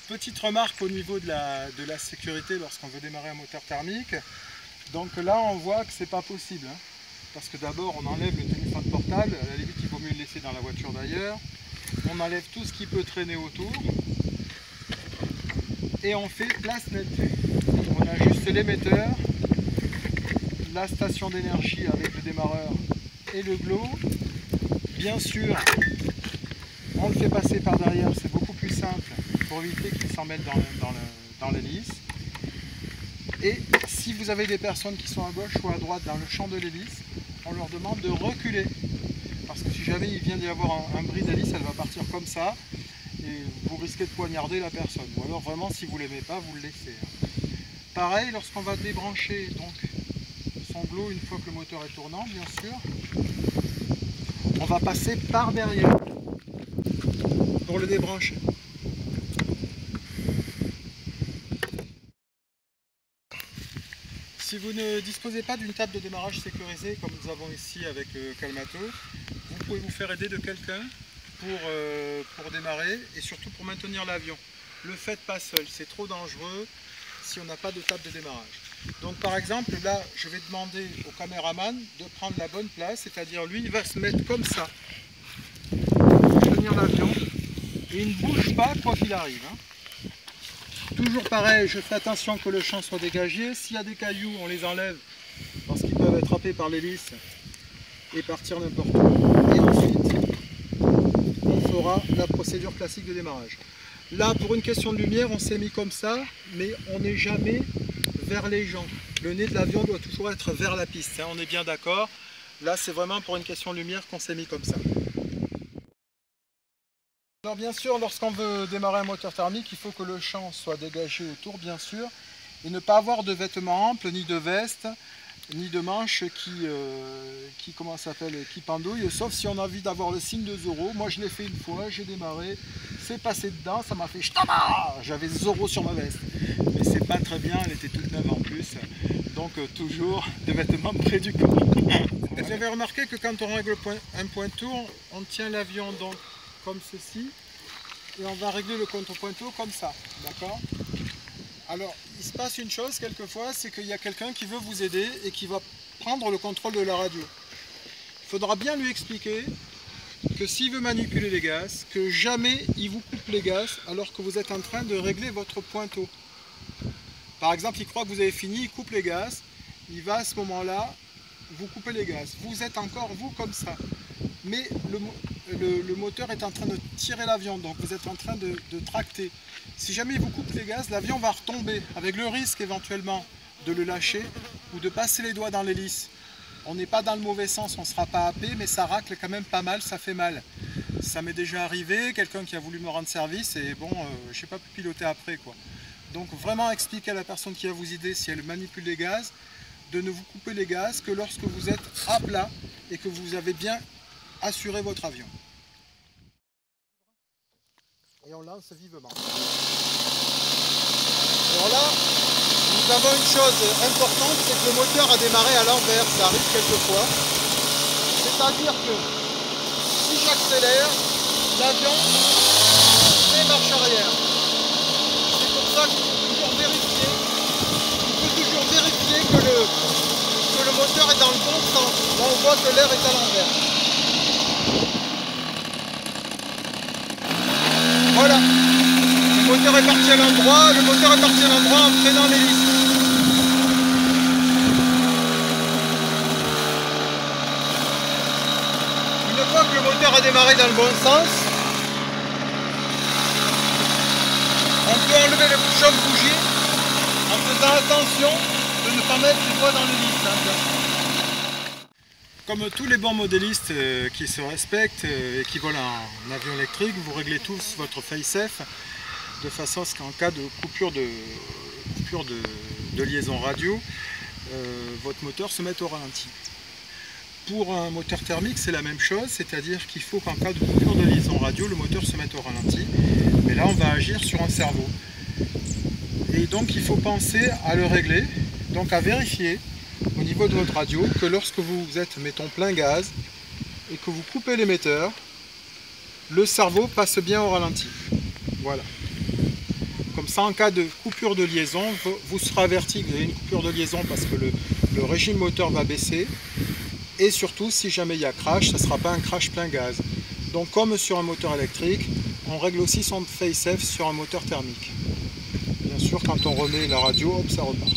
Petite remarque au niveau de la sécurité lorsqu'on veut démarrer un moteur thermique. Donc là on voit que c'est pas possible, hein, parce que d'abord on enlève le téléphone portable, à la limite il vaut mieux le laisser dans la voiture d'ailleurs. On enlève tout ce qui peut traîner autour et on fait place nette. On ajuste l'émetteur, la station d'énergie avec le démarreur et le glow. Bien sûr, on le fait passer par derrière, c'est beaucoup plus simple pour éviter qu'il s'en mette dans l'hélice. Et si vous avez des personnes qui sont à gauche ou à droite dans le champ de l'hélice, on leur demande de reculer. Parce que si jamais il vient d'y avoir un bris d'hélice, elle va partir comme ça et vous risquez de poignarder la personne. Ou alors vraiment, si vous ne l'aimez pas, vous le laissez. Pareil, lorsqu'on va débrancher donc, son glow une fois que le moteur est tournant, bien sûr, on va passer par derrière pour le débrancher. Si vous ne disposez pas d'une table de démarrage sécurisée comme nous avons ici avec Calmato, vous pouvez vous faire aider de quelqu'un pour démarrer et surtout pour maintenir l'avion. Le faites pas seul, c'est trop dangereux si on n'a pas de table de démarrage. Donc par exemple là je vais demander au caméraman de prendre la bonne place, c'est-à-dire lui il va se mettre comme ça, pour tenir l'avion et il ne bouge pas quoi qu'il arrive. Hein. Toujours pareil, je fais attention que le champ soit dégagé. S'il y a des cailloux, on les enlève parce qu'ils peuvent être happés par l'hélice et partir n'importe où. Et ensuite, on fera la procédure classique de démarrage. Là, pour une question de lumière, on s'est mis comme ça, mais on n'est jamais vers les gens. Le nez de l'avion doit toujours être vers la piste, hein, on est bien d'accord. Là, c'est vraiment pour une question de lumière qu'on s'est mis comme ça. Alors bien sûr, lorsqu'on veut démarrer un moteur thermique, il faut que le champ soit dégagé autour, bien sûr, et ne pas avoir de vêtements amples, ni de veste, ni de manches qui pendouillent, sauf si on a envie d'avoir le signe de Zorro. Moi je l'ai fait une fois, j'ai démarré, c'est passé dedans, ça m'a fait ch'tama, j'avais Zorro sur ma veste. Mais c'est pas très bien, elle était toute neuve en plus, donc toujours des vêtements près du corps. Vous avez remarqué que quand on règle un point tour, on tient l'avion donc comme ceci, et on va régler le contre-pointeau comme ça, d'accord? Alors, il se passe une chose quelquefois, c'est qu'il y a quelqu'un qui veut vous aider et qui va prendre le contrôle de la radio. Il faudra bien lui expliquer que s'il veut manipuler les gaz, que jamais il vous coupe les gaz alors que vous êtes en train de régler votre pointeau. Par exemple, il croit que vous avez fini, il coupe les gaz, il va à ce moment-là vous couper les gaz. Vous êtes encore, vous, comme ça. Mais le moteur est en train de tirer l'avion, donc vous êtes en train de tracter. Si jamais il vous coupe les gaz, l'avion va retomber, avec le risque éventuellement de le lâcher ou de passer les doigts dans l'hélice. On n'est pas dans le mauvais sens, on ne sera pas happé, mais ça racle quand même pas mal, ça fait mal. Ça m'est déjà arrivé, quelqu'un qui a voulu me rendre service et bon, je n'ai pas pu piloter après, quoi. Donc vraiment expliquer à la personne qui va vous aider si elle manipule les gaz, de ne vous couper les gaz que lorsque vous êtes à plat et que vous avez bien assuré votre avion. Et on lance vivement. Alors là, nous avons une chose importante, c'est que le moteur a démarré à l'envers, ça arrive quelquefois. C'est-à-dire que si j'accélère, l'avion fait marche arrière. C'est pour ça qu'il faut toujours vérifier, que le moteur est dans le bon sens. Là on voit que l'air est à l'envers. Voilà, le moteur est parti à l'endroit, en freinant l'hélice. Une fois que le moteur a démarré dans le bon sens, on peut enlever le bouchon de bougie en faisant attention de ne pas mettre les doigts dans l'hélice. Comme tous les bons modélistes qui se respectent et qui volent en avion électrique, vous réglez tous votre face-safe de façon à ce qu'en cas de coupure de liaison radio, votre moteur se mette au ralenti. Pour un moteur thermique, c'est la même chose, c'est-à-dire qu'il faut qu'en cas de coupure de liaison radio, le moteur se mette au ralenti. Mais là, on va agir sur un servot. Et donc, il faut penser à le régler, donc à vérifier au niveau de votre radio que lorsque vous êtes, mettons, plein gaz et que vous coupez l'émetteur, le servot passe bien au ralenti. Voilà. Comme ça, en cas de coupure de liaison, vous serez averti que vous avez une coupure de liaison parce que le régime moteur va baisser. Et surtout, si jamais il y a crash, ça ne sera pas un crash plein gaz. Donc comme sur un moteur électrique, on règle aussi son face-off sur un moteur thermique. Bien sûr, quand on remet la radio, hop, ça repart.